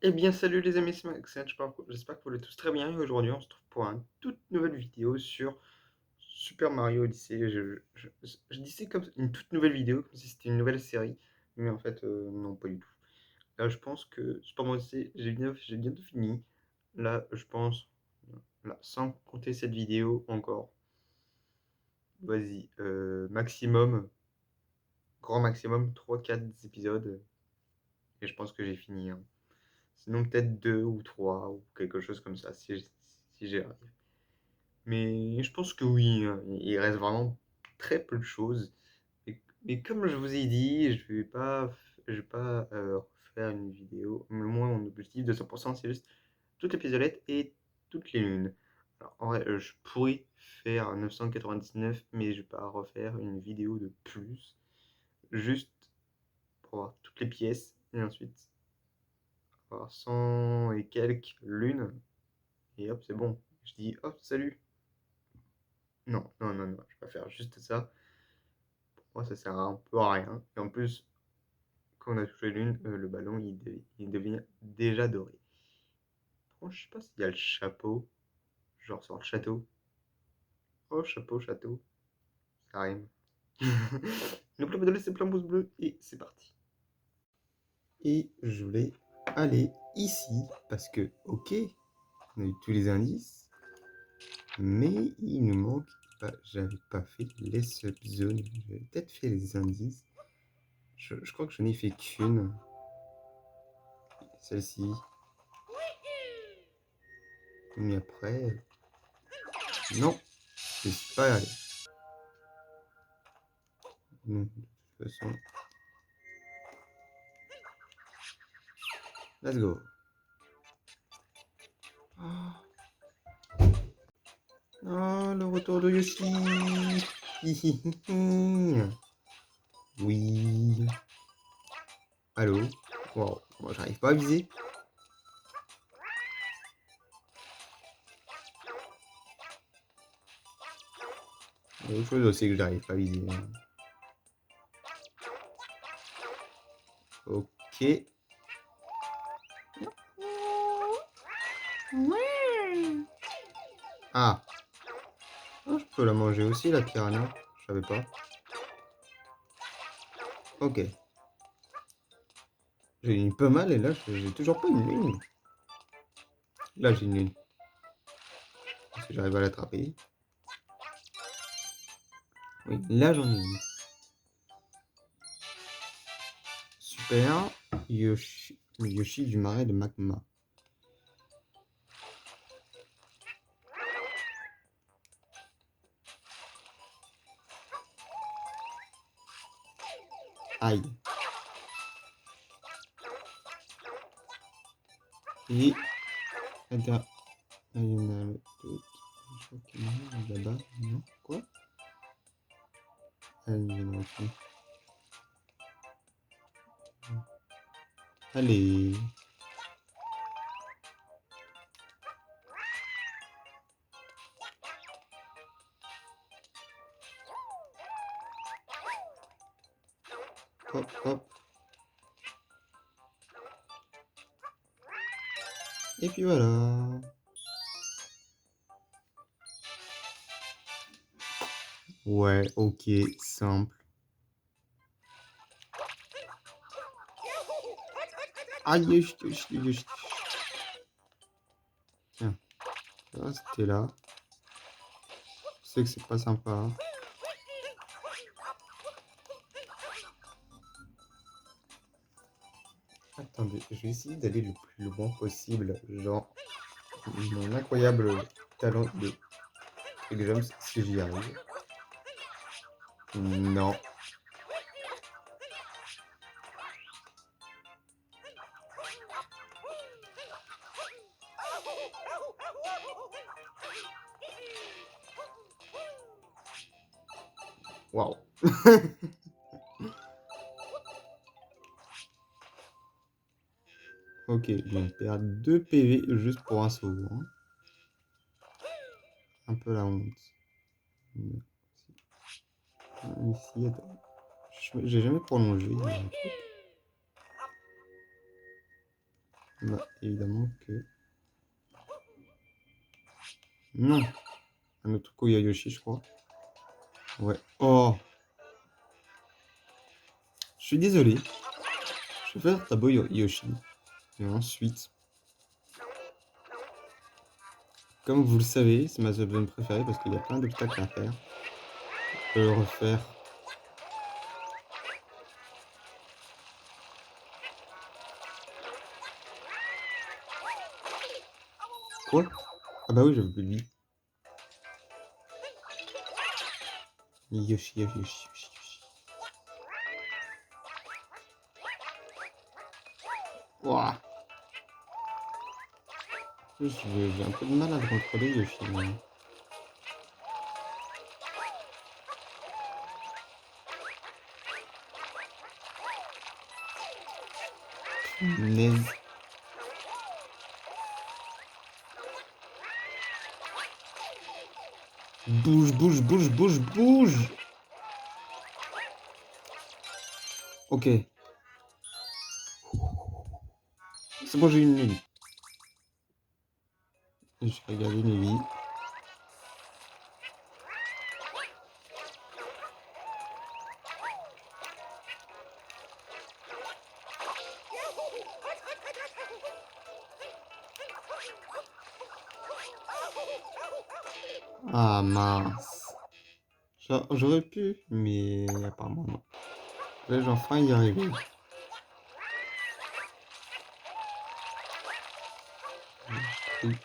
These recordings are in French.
Eh bien, salut les amis, c'est Max, j'espère que vous allez tous très bien. Et aujourd'hui, on se trouve pour une toute nouvelle vidéo sur Super Mario Odyssey. Je dis c'est comme une toute nouvelle vidéo, comme si c'était une nouvelle série, mais en fait, non, pas du tout. Là, je pense que Super Mario Odyssey, j'ai bientôt fini. Là, je pense, là, sans compter cette vidéo encore, vas-y, grand maximum, 3 4 épisodes, et je pense que j'ai fini, hein. Sinon, peut-être 2 ou 3 ou quelque chose comme ça, si j'y arrive. Mais je pense que oui, hein, il reste vraiment très peu de choses. Mais comme je vous ai dit, je vais pas refaire une vidéo. Moi, mon objectif de 100%, c'est juste toutes les pistolettes et toutes les lunes. Alors, en vrai, je pourrais faire 999, mais je vais pas refaire une vidéo de plus. Juste pour avoir toutes les pièces et ensuite avoir 100 et quelques lunes. Et hop, c'est bon. Je dis hop, salut. Non, non, non, non, je vais pas faire juste ça. Pour moi, ça sert un peu à rien. Et en plus, quand on a touché l'une, le ballon, il devient déjà doré. Par contre, je sais pas s'il y a le chapeau, genre sur le château. Oh, chapeau, château, ça rime. Le club de c'est plein pouce bleu et c'est parti. Et je voulais aller ici parce que, ok, on a eu tous les indices, mais il nous manque. J'avais pas fait les subzones. J'avais peut-être fait les indices. Je crois que je n'ai fait qu'une. Celle-ci. Mais après. Non, je suis pas allé. Non, de toute façon. Let's go. Oh, le retour de Yoshi. Oui. Allô. Wow. Bon, j'arrive pas à viser. Il y a autre chose aussi que j'arrive pas à viser. Ok. Ah. Oh, je peux la manger aussi, la piranha. Je savais pas. Ok. J'ai une pas mal et là, j'ai toujours pas une lune. Là, j'ai une lune. Est-ce que j'arrive à l'attraper? Oui, là, j'en ai une. Super. Yoshi. Le Yoshi du marais de magma. Aïe. Et. Attends. Ah, il y en a d'autres. Je crois qu'il y en a là-bas. Non? Quoi? Ah, il y en a aussi. Allez. Hop, hop. Et puis voilà. Ouais, ok, simple. Aïe, Yoshi, Yoshi, Yoshi. Tiens, ça, c'était là. Je sais que c'est pas sympa. Attendez, je vais essayer d'aller le plus loin possible. Genre, mon incroyable talent de trick jumps, si j'y arrive. Non. Waouh. Ok, je viens de perdre 2 PV juste pour un saut, hein. Un peu la honte. Ici, attends. J'ai jamais prolongé. Bah, évidemment que... Non. Un autre coup, il y a Yoshi, je crois. Ouais. Oh! Je suis désolé. Je vais faire Tabo Yoshi. Et ensuite, comme vous le savez, c'est ma zone préférée parce qu'il y a plein d'obstacles à faire. Je peux le refaire. Quoi? Ah bah oui, j'avais plus de vie. Yoshi, Yoshi, Yoshi, Yoshi, Yoshi. Ouah. J'ai un peu de mal à le contrôler, Yoshi. Naise. Bouge, bouge, bouge, bouge, bouge. Ok. C'est bon, j'ai une vie. J'ai regardé mes vies. Ah mince. J'aurais pu, mais apparemment non. Vais-je enfin y arriver? J'ai pris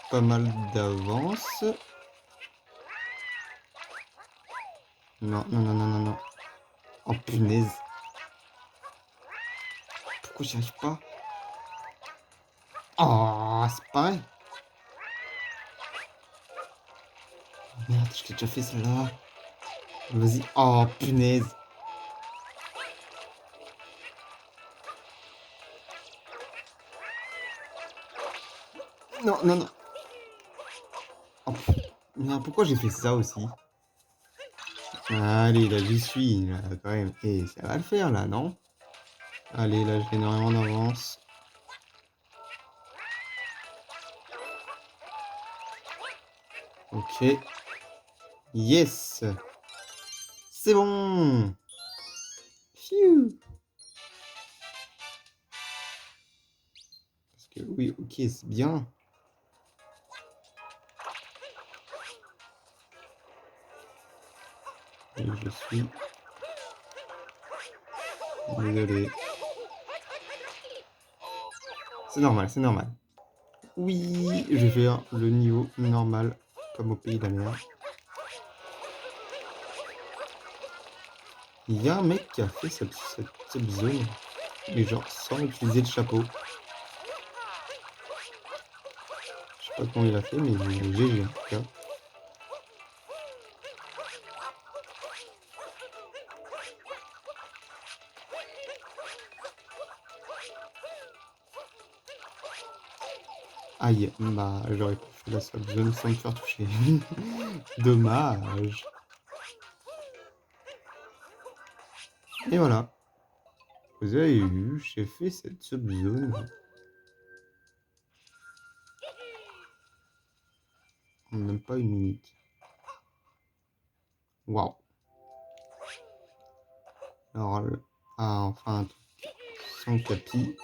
pas mal d'avance. Non, non, non, non, non, non. Oh punaise. Pourquoi j'y arrive pas? Oh, c'est pareil. Merde, je l'ai déjà fait celle-là. Vas-y. Oh punaise. Non, non, non. Oh, merde, pourquoi j'ai fait ça aussi? Allez, là, j'y suis, là, quand même. Et ça va le faire, là, non? Allez, là, j'ai énormément d'avance. Ok. Yes! C'est bon! Phew! Parce que oui, ok, c'est bien. Et je suis... Désolé. C'est normal, c'est normal. Oui, je vais faire le niveau normal, comme au pays de la mer. Il y a un mec qui a fait cette zone, mais genre sans utiliser le chapeau. Je sais pas comment il a fait, mais GG en tout cas. Aïe, bah j'aurais pu faire la seule zone sans me faire toucher. Dommage. Et voilà. Vous avez vu, j'ai fait cette subzone en même pas une minute. Waouh. Alors, enfin un truc sans tapis.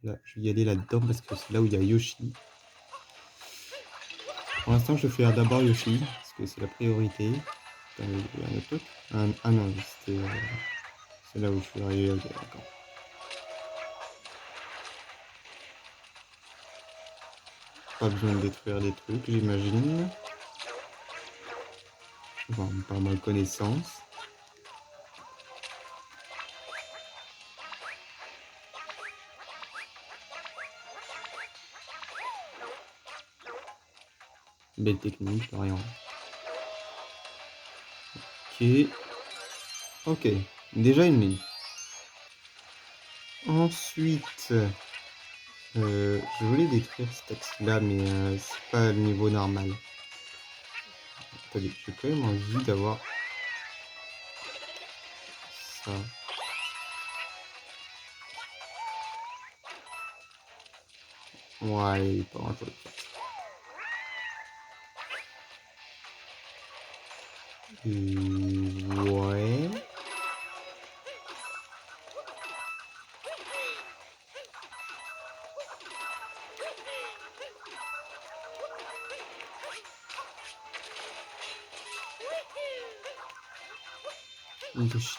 Là, je vais y aller là-dedans parce que c'est là où il y a Yoshi. Pour l'instant, je vais faire d'abord Yoshi parce que c'est la priorité. Attends, il y a un autre truc. Ah non, c'était... c'est là où je suis arrivé. Ok, d'accord. Pas besoin de détruire des trucs, j'imagine. Enfin, par ma connaissance. Belle technique, rien. Ok. Ok. Déjà une ligne. Ensuite, je voulais détruire cet axe-là, mais c'est pas le niveau normal. Attendez, j'ai quand même envie d'avoir ça. Ouais, pas grand chose. Ouais.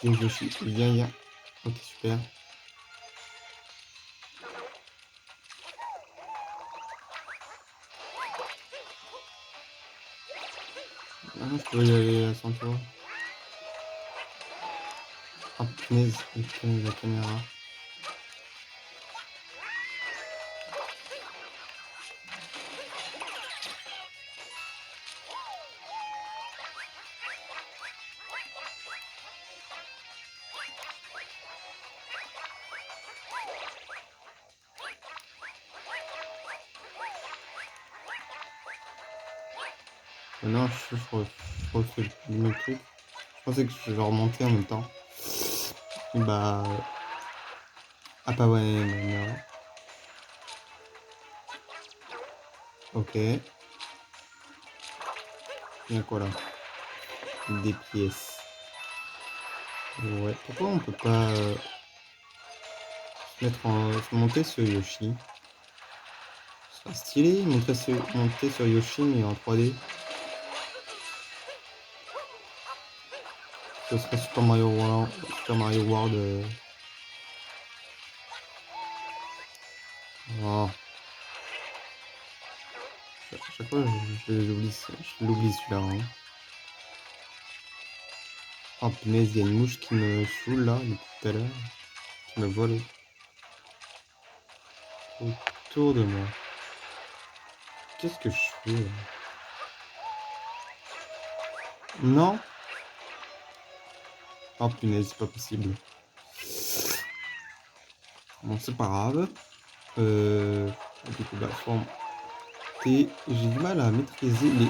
Yoshi, viens. Ok, super. Ah, je pourrais y aller sans toi. Ah, punaise, la caméra. Non, je refais le même truc. Je pensais que je remontais en même temps. Bah. Ah, pas ouais, non. Ok. Il y a quoi là? Des pièces. Ouais, pourquoi on peut pas se monter sur Yoshi? Ce serait stylé, monter sur Yoshi mais en 3D. Ce serait Super Mario World. Super Mario World. Oh. Chaque fois, je l'oublie celui-là. Hein. Oh punaise, il y a une mouche qui me saoule là, depuis tout à l'heure. Qui me vole autour de moi. Qu'est-ce que je fais là? Non? Oh punaise, c'est pas possible. Bon, c'est pas grave. Du coup, bah, forme T. J'ai du mal à maîtriser les.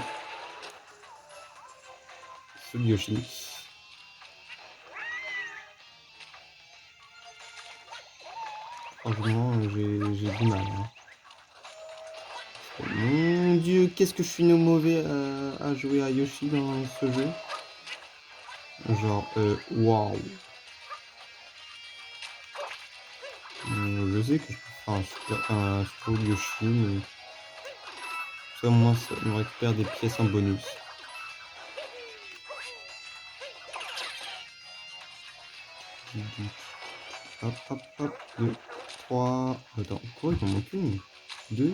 Ceux de Yoshi. Franchement, j'ai du mal. Hein. Mon dieu, qu'est-ce que je suis mauvais à jouer à Yoshi dans ce jeu. Genre, waouh. Je sais que je peux faire un super Yoshi, mais ça, moi, ça me récupère des pièces en bonus. Hop, hop, hop. 2, 3. Attends, quoi, il m'en manque une? 2.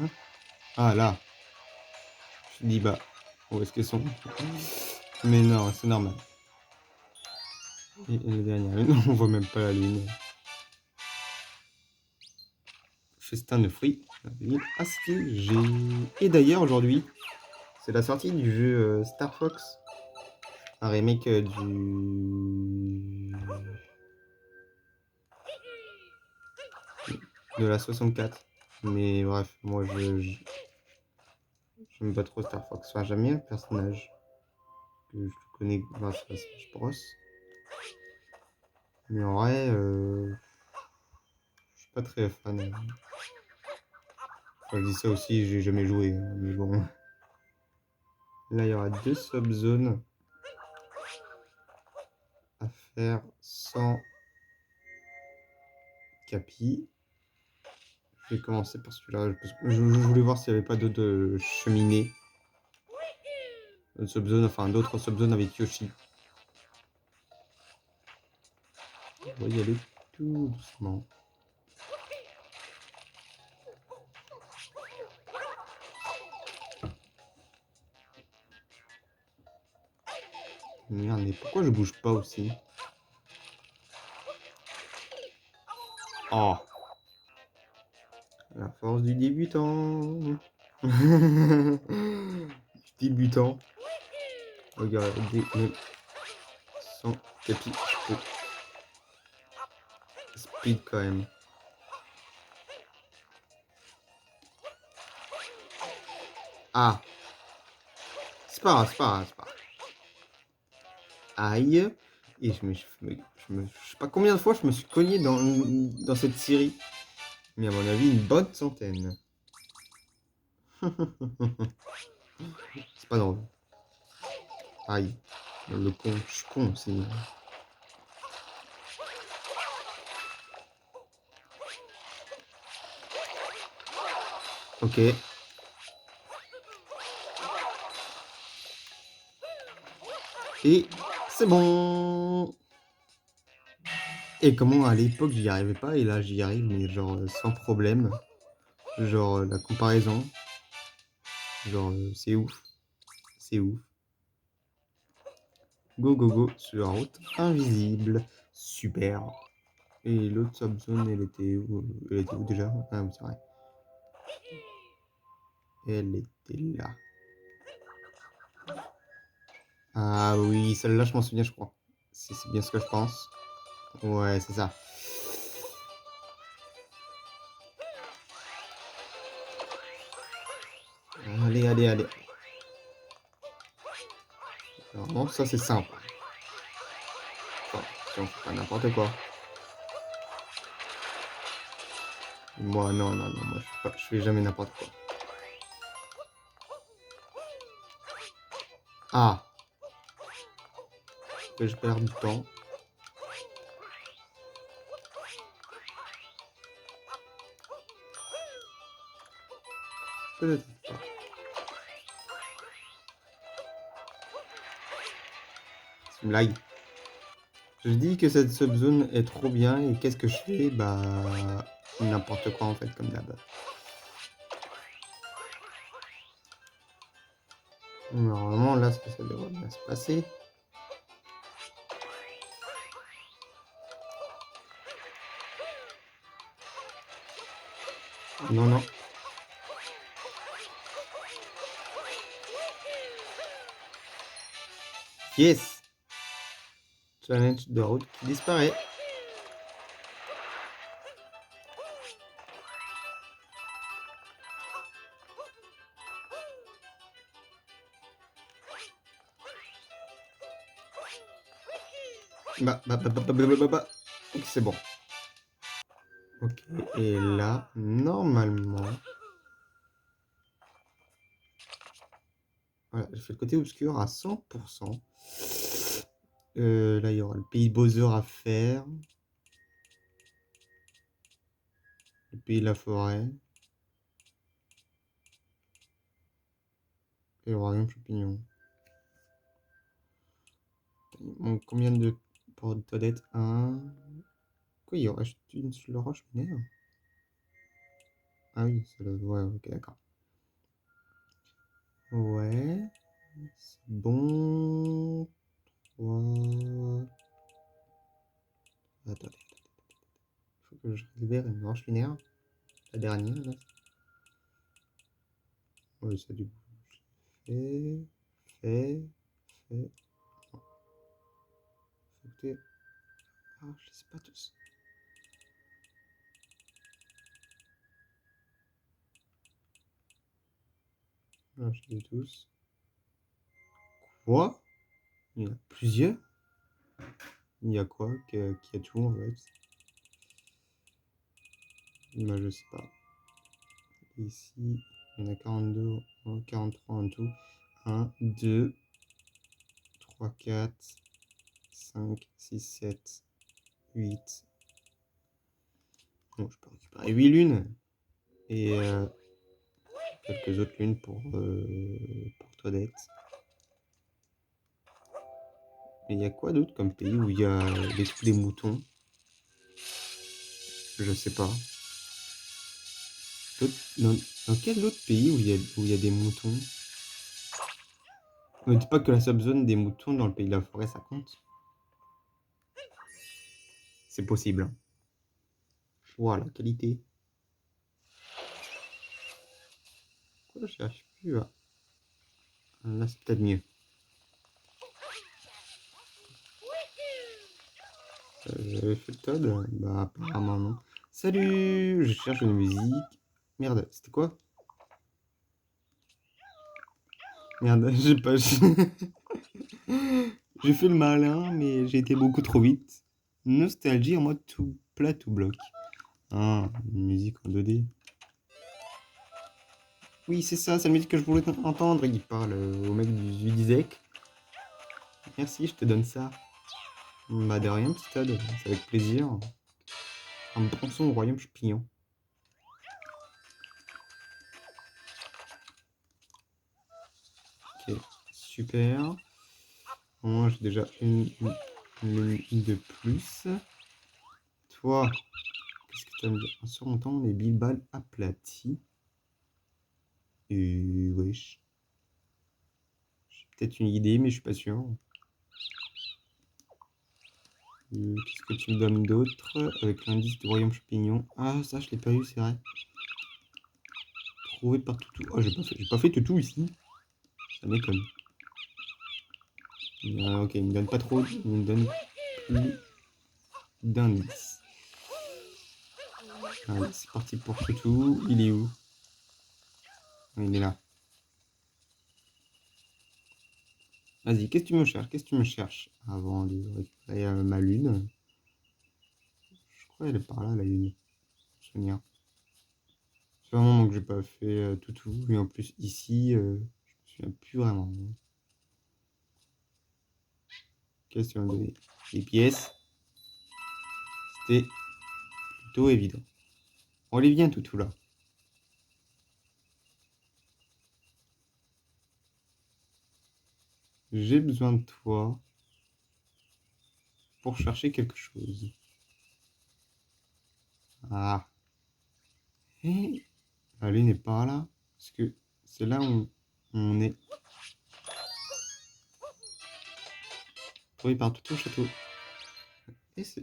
Hein? Ah, là. Je dis, bah, où est-ce qu'elles sont? Mais non, c'est normal. Et la dernière lune, on voit même pas la lune. Festin de fruits, la ville Astilgé. Et d'ailleurs, aujourd'hui, c'est la sortie du jeu Star Fox. Un remake de la 64. Mais bref, moi j'aime pas trop Star Fox. Enfin, j'aime bien le personnage que je connais grâce à Smash Bros. Mais en vrai, je suis pas très fan. Enfin, je dis ça aussi, j'ai jamais joué. Mais bon. Là, il y aura 2 sub-zones à faire sans capi. Je vais commencer par celui-là. Je voulais voir s'il n'y avait pas d'autres cheminées. D'autres sub-zones avec Yoshi. On va y aller tout doucement. Merde, mais pourquoi je bouge pas aussi? Oh! La force du débutant! Du débutant. Regardez, même sans capi, je peux speed quand même. Ah! C'est pas grave, c'est pas grave, c'est pas grave. Aïe! Et je sais pas combien de fois je me suis cogné dans cette série. Mais à mon avis, une bonne centaine. C'est pas drôle. Aïe. Le con, je suis con aussi. Ok. Et c'est bon. Et comment à l'époque j'y arrivais pas et là j'y arrive mais genre sans problème. Genre la comparaison. Genre c'est ouf. C'est ouf. Go go go sur la route invisible. Super. Et l'autre subzone elle était où? Elle était où déjà? Ah oui c'est vrai. Elle était là. Ah oui, celle-là je m'en souviens je crois. C'est bien ce que je pense. Ouais c'est ça. Allez, allez, allez. Normalement, ça c'est simple. Enfin, si on fait pas n'importe quoi. Moi, non, non, non, moi je fais jamais n'importe quoi. Ah, que je perds du temps. Peut-être pas. C'est une blague. Je dis que cette subzone est trop bien et qu'est-ce que je fais? Bah, n'importe quoi en fait, comme d'hab. Normalement, là, ça devrait bien se passer. Non, non. Yes! Challenge de route qui disparaît. Bah. Ok, c'est bon. Ok, et là, normalement... Voilà, j'ai fait le côté obscur à 100%. Là, il y aura le pays Bowser à faire. Le pays de la forêt. Et le royaume champignon. Il manque combien de portes de toilette? Un. Quoi, il reste une sur le roche mineure? Ah oui, c'est le. Ouais, ok, d'accord. Ouais. C'est bon. 3. Attendez. Faut que je libère une roche lunaire. La dernière, là. Ouais, ça a du coup. Fait. Non. Faut que t'aies. Ah, je les sais pas tous. Là, je les ai tous. Quoi? Il y en a plusieurs? Il y a quoi? Qui a tout en fait? Bah, je sais pas. Ici, il y en a 42, 43 en tout. 1, 2, 3, 4, 5, 6, 7, 8. Bon, je peux récupérer 8 lunes. Et quelques autres lunes pour Toadette. Et il y a quoi d'autre comme pays où il y a des moutons? Je sais pas. Dans quel autre pays où il y a des moutons? Ne dis pas que la subzone des moutons dans le pays de la forêt, ça compte. C'est possible. Voilà, qualité. Pourquoi je cherche plus à... Là, c'est peut-être mieux. J'avais fait le Toad? Bah, apparemment non. Salut! Je cherche une musique. Merde, c'était quoi? Merde, j'ai pas... J'ai fait le malin, mais j'ai été beaucoup trop vite. Nostalgie en mode tout plat, tout bloc. Ah, une musique en 2D. Oui, c'est ça, c'est la musique que je voulais entendre. Il parle au mec du Dizek. Merci, je te donne ça. Bah de rien, petit Todd, c'est avec plaisir. Un bon son au royaume champignon. Ok, super. Moi, j'ai déjà une de plus. Toi, qu'est-ce que tu as à me dire? En surmontant les billes-balles aplaties. Wesh. J'ai peut-être une idée, mais je suis pas sûr. Qu'est-ce que tu me donnes d'autre? Avec l'indice du royaume champignon. Ah, ça, je l'ai pas eu, c'est vrai. Trouvé par Toutou. Oh, j'ai pas fait Toutou ici. Ça m'étonne. Ok, il me donne pas trop. Il me donne plus d'indices. Allez, c'est parti pour Toutou. Il est où? Il est là. Vas-y, qu'est-ce que tu me cherches? Qu'est-ce que tu me cherches? Avant de récupérer ma lune. Je crois qu'elle est par là, la lune. Souvenir. C'est vraiment que j'ai pas fait Toutou. Et en plus, ici, je me souviens plus vraiment. Qu'est-ce que tu vas me donner? Des pièces. C'était plutôt évident. On les vient, Toutou, là. J'ai besoin de toi pour chercher quelque chose. Ah. Et la lune est par là. Parce que c'est là où on est trouvé par Toutou au château. Est-ce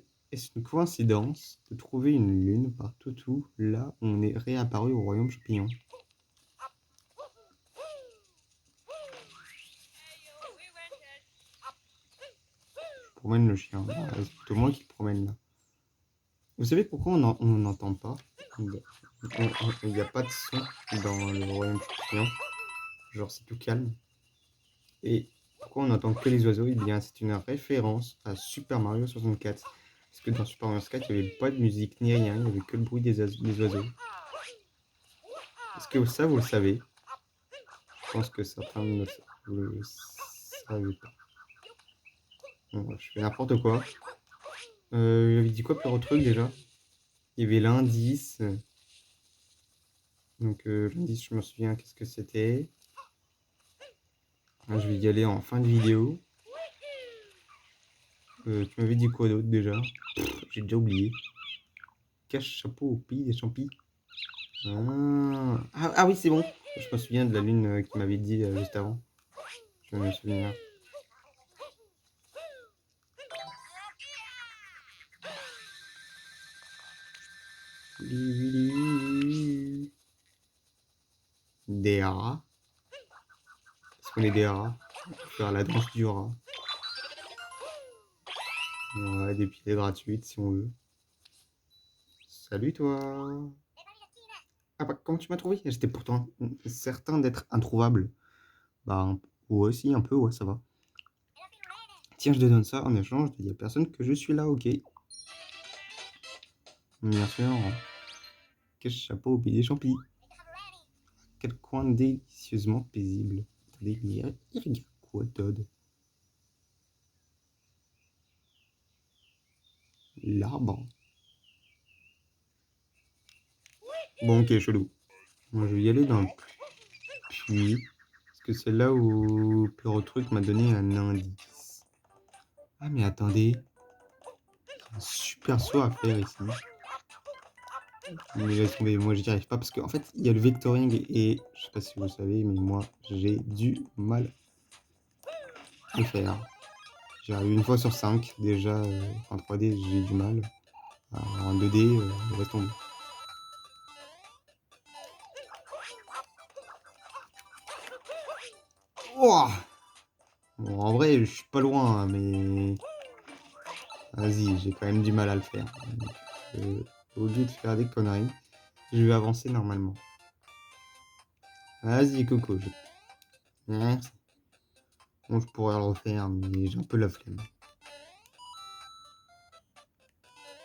une coïncidence de trouver une lune par Toutou là où on est réapparu au royaume champignon? Je promène le chien. Ah, c'est plutôt moi qui le promène là. Vous savez pourquoi on n'entend pas? Il n'y a pas de son dans le royaume champignon. Genre c'est tout calme. Et pourquoi on n'entend que les oiseaux? Eh bien c'est une référence à Super Mario 64. Parce que dans Super Mario 64 il n'y avait pas de musique ni rien, il n'y avait que le bruit des oiseaux. Est-ce que ça vous le savez? Je pense que certains ne le savent pas. Bon, je fais n'importe quoi. Il avait dit quoi pour le truc déjà? Il y avait l'indice. Donc l'indice, je me souviens qu'est-ce que c'était. Je vais y aller en fin de vidéo. Tu m'avais dit quoi d'autre déjà? J'ai déjà oublié. Cache chapeau au pays des champis. Ah oui, c'est bon. Je me souviens de la lune qui m'avait dit juste avant. Je me souviens. Des rats. Est-ce qu'on est des rats? Faire la danse du rat. Ouais, des pieds gratuites si on veut. Salut toi. Ah bah comment tu m'as trouvé? J'étais pourtant certain d'être introuvable. Bah ouais si un peu ouais ça va. Tiens je te donne ça en échange de dire à personne que je suis là, ok. Bien sûr. Quel chapeau au pied des champis. Quel coin délicieusement paisible. Attendez, mais il regarde quoi Todd? L'arbre. Bon ok chelou. Moi je vais y aller dans le puits. Parce que c'est là où Truc m'a donné un indice. Ah mais attendez. Un super saut à faire ici. Mais laisse tomber, moi j'y arrive pas parce qu'en fait il y a le vectoring et je sais pas si vous savez mais moi j'ai du mal à le faire. J'y arrive une fois sur 5 déjà en 3D j'ai du mal. En 2D laisse tomber. Ouah bon, en vrai je suis pas loin hein, mais vas-y j'ai quand même du mal à le faire. Donc, au lieu de faire des conneries, je vais avancer normalement. Vas-y Coco, merci. Bon je pourrais le refaire mais j'ai un peu la flemme.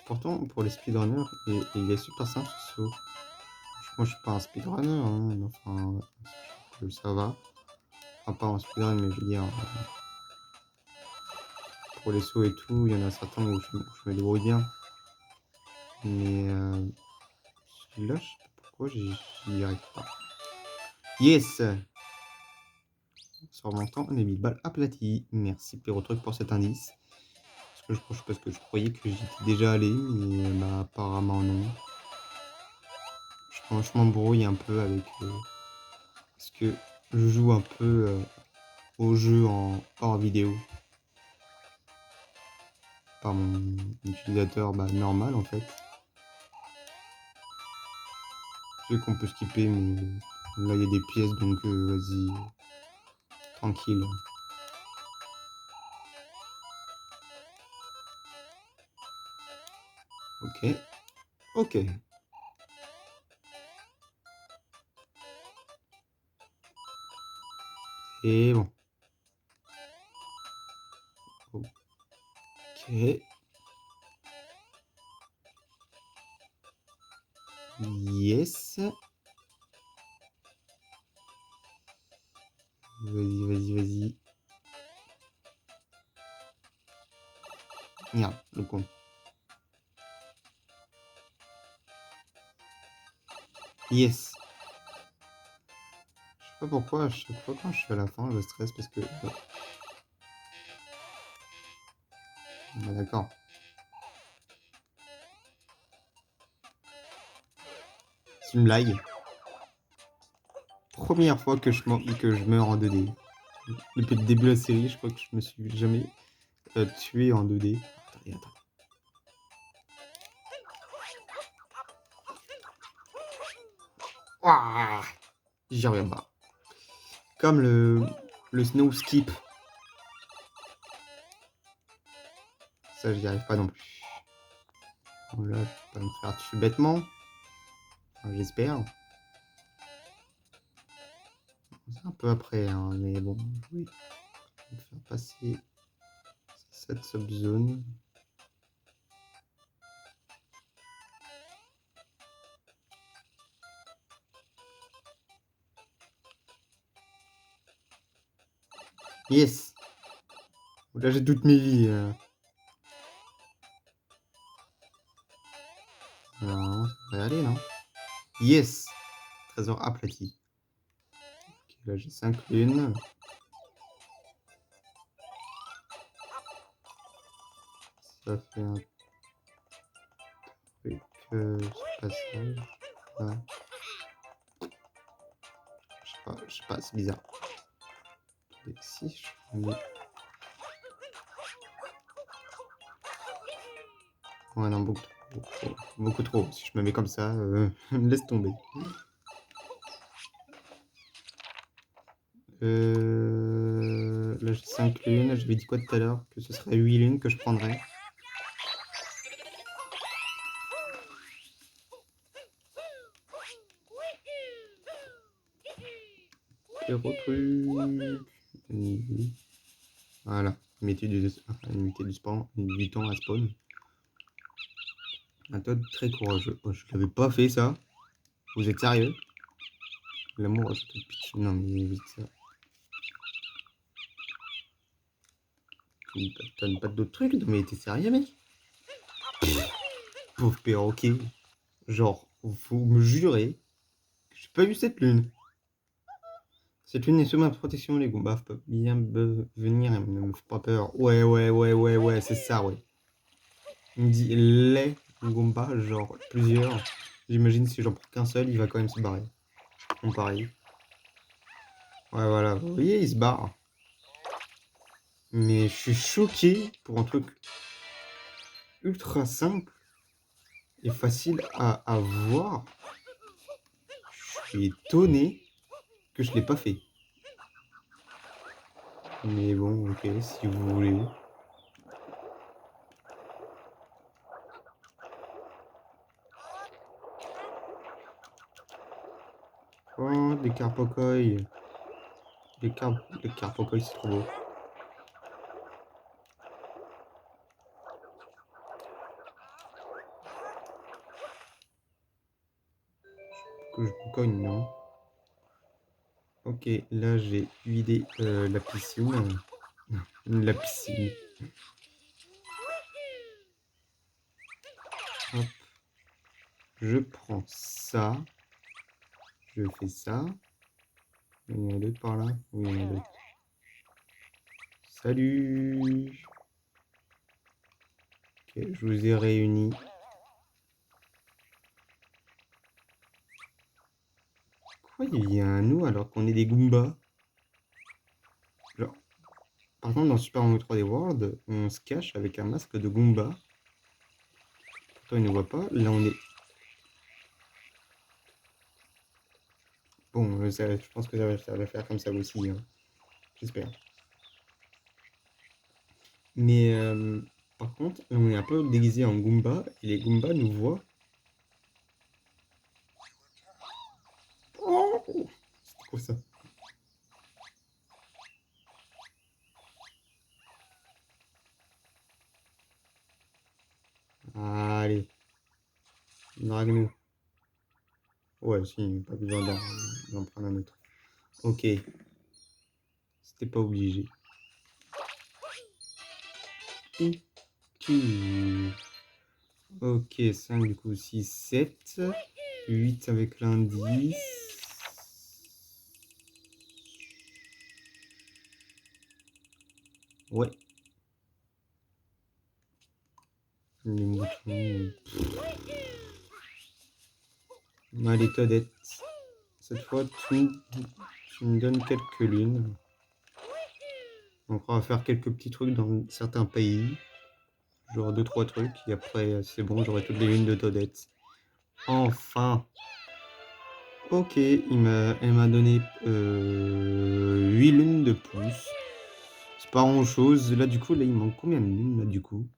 Pourtant, pour les speedrunners, il est super simple ce saut. Moi, je suis pas un speedrunner, hein, mais enfin, ça va. Enfin, pas en speedrun, mais je veux dire, pour les sauts et tout, il y en a certains où je me débrouille bien. Mais celui-là, je sais pas pourquoi j'y arrive pas. Yes! Sur mon temps, on a mis balle aplatie. Merci Pyrotruc pour cet indice. Parce que je croyais que j'y étais déjà allé, mais bah, apparemment non. Je m'embrouille un peu avec... parce que je joue un peu au jeu hors vidéo. Par mon utilisateur normal en fait. Je sais qu'on peut skipper, mais là il y a des pièces donc vas-y, tranquille. Ok, ok. Et bon. Ok. Yes. Vas-y, vas-y, vas-y. Merde, le con. Yes. Je sais pas pourquoi, à chaque fois quand je suis à la fin, je stresse parce que... Bah, d'accord. C'est une blague. Première fois que je meurs en 2D. Depuis le début de la série, je crois que je me suis jamais tué en 2D. Attendez, attends. Ouah, j'y reviens pas. Comme le snow skip. Ça, j'y arrive pas non plus. Bon, là, je vais pas me faire tuer bêtement. Enfin, j'espère. C'est un peu après, hein, mais bon, oui. Je vais faire passer cette subzone. Yes! Là, j'ai toutes mes vies. Non, ça devrait aller, non? Yes! Trésor aplati. Ok, là, j'ai 5 lunes. Ça fait un truc passage. Là. Je sais pas, c'est bizarre. Et si je mets... Ouais, non, beaucoup trop. Beaucoup trop. Si je me mets comme ça, laisse tomber. Là, j'ai 5 lunes. J'avais dit quoi tout à l'heure? Que ce serait 8 lunes que je prendrais. Pyrotruc. Voilà. Limité du spawn, du temps à spawn. Un Toad très courageux. Oh, je l'avais pas fait ça. Vous êtes sérieux? L'amour, je te pitch. Non, mais vous êtes sérieux. Tu donnes pas d'autres trucs? Non, mais t'es sérieux, mec? Pauvre perroquet. Genre, vous me jurez que j'ai pas vu cette lune. Cette lune est sous ma protection, les Goombas peuvent bien venir et ne me font pas peur. Ouais, c'est ça, ouais. Il me dit les Goombas, genre plusieurs. J'imagine si j'en prends qu'un seul, il va quand même se barrer. On parie. Ouais, voilà. Vous voyez, il se barre. Mais je suis choqué pour un truc ultra simple et facile à voir. Je suis étonné que je l'ai pas fait. Mais bon, ok, si vous voulez. Oh, des carpocoy. Les carpocoy, c'est trop beau. que je me cogne, non? Ok, là j'ai vidé la piscine. La piscine. Hop. Je prends ça. Je fais ça. Il y en a d'autres par là? Oui, il y en a d'autres. Salut! Ok, je vous ai réunis. Pourquoi il y a un nous alors qu'on est des Goombas? Genre, par exemple, dans Super Mario 3D World, on se cache avec un masque de Goomba. Pourtant, il ne voit pas. Là, on est... Bon, je pense que ça va faire comme ça aussi, hein. J'espère. Mais par contre, là, on est un peu déguisé en Goomba et les Goombas nous voient. Oh! C'est quoi ça? Allez, drague-nous. Ouais, si, pas besoin d'en prendre un autre. Ok, c'était pas obligé. Ok, 5 du coup, 6, 7. 8 avec l'indice. Ouais. Les moutons. Allez, Toadette. Cette fois, tu me donnes quelques lunes. Donc, on va faire quelques petits trucs dans certains pays. Genre 2-3 trucs. Et après, c'est bon, j'aurai toutes les lunes de Toadette. Enfin! Ok, elle m'a donné 8 lunes de plus. C'est pas grand chose. Là, du coup, là, il manque combien de lunes, là, du coup?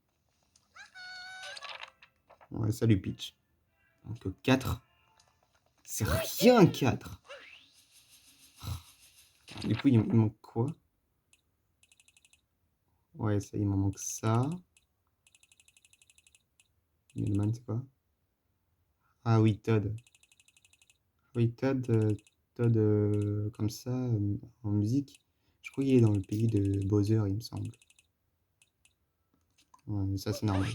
Ouais, salut Peach. Donc 4. C'est rien 4. Du coup, il manque quoi? Ouais, ça, il m'en manque ça. Middleman, c'est quoi? Ah oui, Todd. Oui, Todd, Todd comme ça, en musique. Je crois qu'il est dans le pays de Bowser, il me semble. Ouais, mais ça, c'est normal.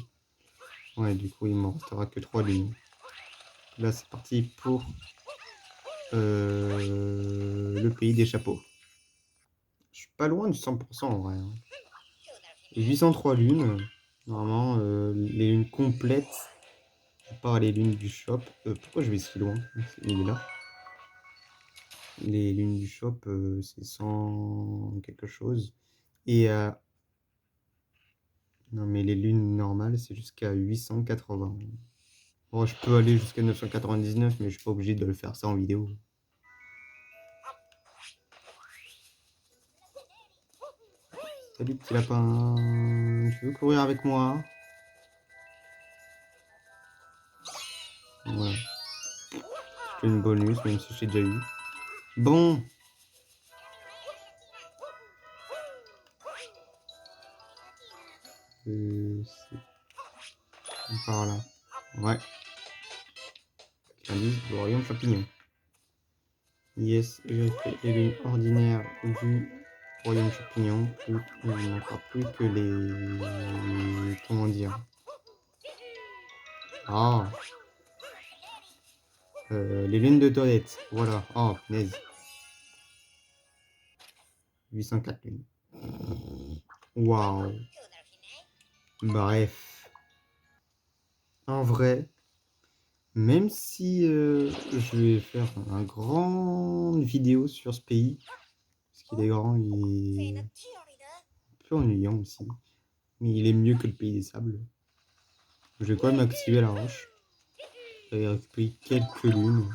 Ouais, du coup, il m'en restera que 3 lunes. Là, c'est parti pour le pays des chapeaux. Je suis pas loin du 100% en vrai, hein. 803 lunes. Normalement, les lunes complètes, à part les lunes du shop. Pourquoi je vais si loin? Il est là. Les lunes du shop, c'est 100 quelque chose. Et non, mais les lunes normales, c'est jusqu'à 880. Bon, je peux aller jusqu'à 999, mais je suis pas obligé de le faire ça en vidéo. Salut petit lapin, tu veux courir avec moi? Voilà. C'est une bonus, même si j'ai déjà eu. Bon. C'est par là. Ouais. Indice du royaume champignon. Yes, j'ai fait les ordinaire du royaume champignon. Plus, il ne manquera plus que les... Comment dire? Ah. Les lunes de toilette. Voilà. Oh, punaise. 804 lunes. Waouh. Bref. En vrai, même si je vais faire un grand vidéo sur ce pays, parce qu'il est grand, il est un peu ennuyant aussi, mais il est mieux que le pays des sables. Je vais quand même activer la roche et récupérer quelques lunes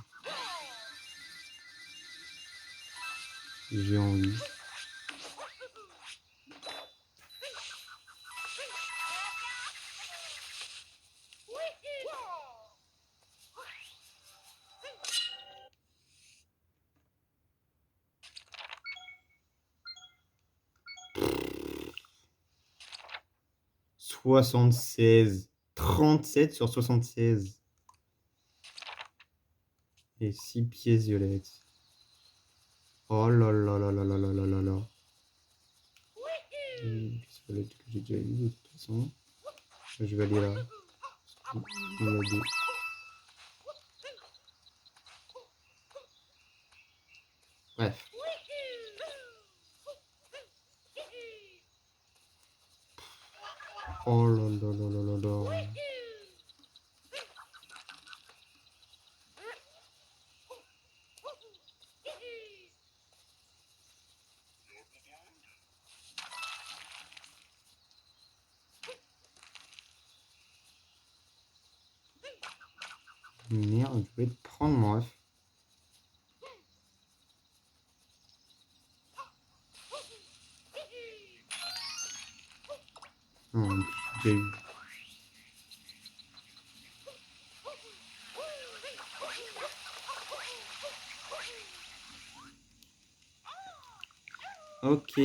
si j'ai envie. « 76. 37 sur 76. Et 6 pièces violettes. Oh là là là là là là là là là. Pièces violettes que j'ai déjà eu de toute façon. Je vais aller là. Il y a des... Bref. Oh là là là là là là. Merde, je vais te prendre mon ref. Non, j'ai eu. Ok,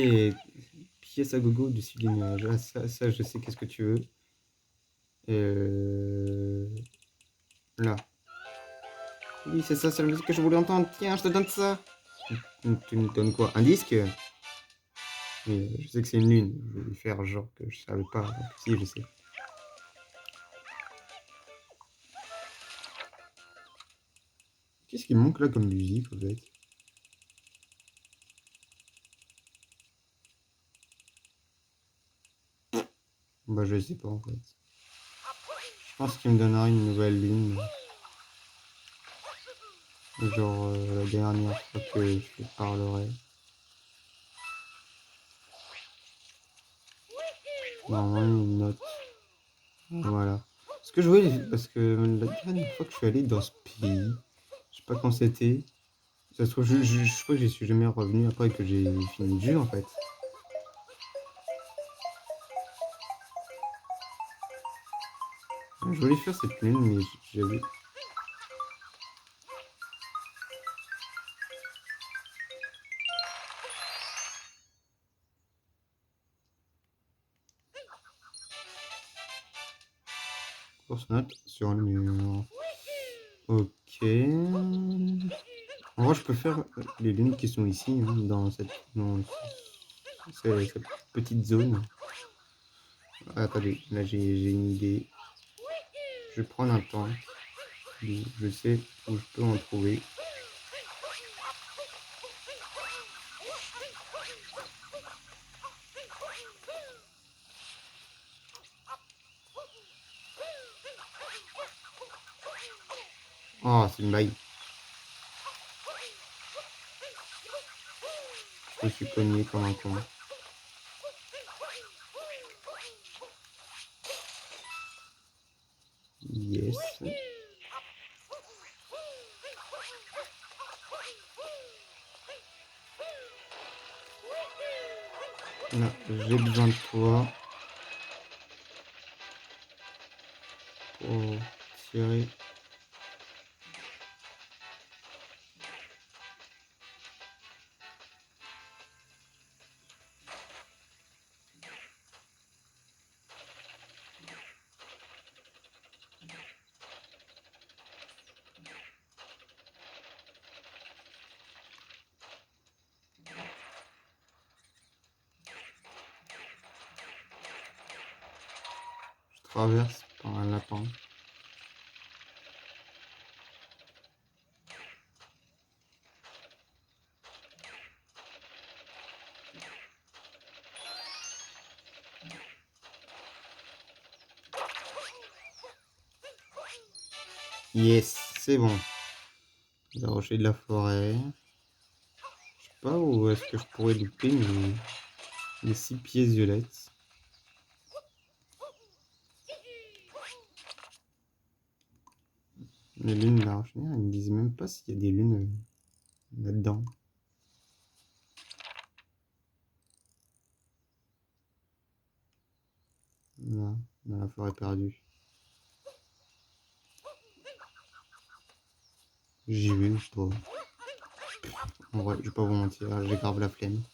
pièce à gogo du sud des nuages. Ah, ça, je sais qu'est-ce que tu veux. Là. Oui, c'est ça, c'est la musique que je voulais entendre. Tiens, je te donne ça. Tu me donnes quoi? Un disque? Oui, je sais que c'est une lune. Je vais faire genre que je savais pas. Si, je sais. Qu'est-ce qui me manque là comme musique, en fait? Bah, je sais pas, en fait. Je pense qu'il me donnera une nouvelle lune. Genre la dernière fois que je te parlerai. Normalement, une note. Voilà. Ce que je voulais, parce que la dernière fois que je suis allé dans ce pays, je sais pas quand c'était. Ça se trouve, je crois que j'y suis jamais revenu après que j'ai fini le jeu, en fait. Je voulais faire cette lune, mais j'avais... Course note sur le mur. Ok. En vrai, je peux faire les lunes qui sont ici, hein, dans cette petite zone. Attendez, là j'ai une idée. Je vais prendre un temps. Je sais où je peux en trouver. Oh, c'est une blague. Je me suis cogné comme un con. Yes. Là, j'ai besoin de toi pour tirer. Je traverse par un lapin. Yes, c'est bon. Les rochers de la forêt. Je sais pas où est-ce que je pourrais louper les 6 pièces violettes. Les lunes là, en général, ils me disent même pas s'il y a des lunes là-dedans. Là, dans la forêt perdue. J'y vais ou pas? En vrai, je vais pas vous mentir, j'ai grave la flemme.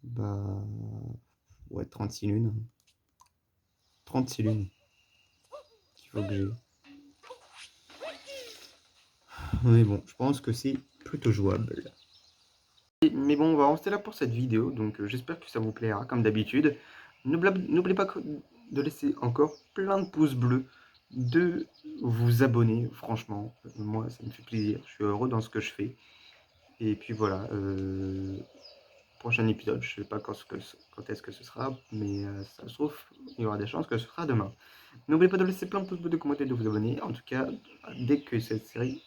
Bah... Ouais, 36 lunes. 36 lunes qu'il faut que j'ai. Mais bon, je pense que c'est plutôt jouable. Mais bon, on va en rester là pour cette vidéo, donc j'espère que ça vous plaira, comme d'habitude. N'oubliez pas de laisser encore plein de pouces bleus, de vous abonner, franchement, moi ça me fait plaisir, je suis heureux dans ce que je fais. Et puis voilà, prochain épisode, je sais pas quand est-ce que ce sera, mais ça se trouve, il y aura des chances que ce sera demain. N'oubliez pas de laisser plein de pouces bleus, de commenter, de vous abonner. En tout cas, dès que cette série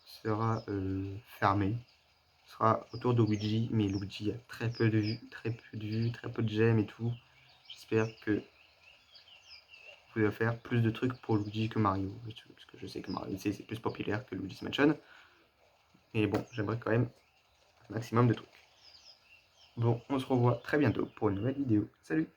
sera fermée, sera autour de Luigi, mais Luigi a très peu de vues, très peu de j'aime et tout. J'espère que vous allez faire plus de trucs pour Luigi que Mario, parce que je sais que Mario c'est plus populaire que Luigi's Mansion. Mais bon, j'aimerais quand même un maximum de trucs. Bon, on se revoit très bientôt pour une nouvelle vidéo. Salut!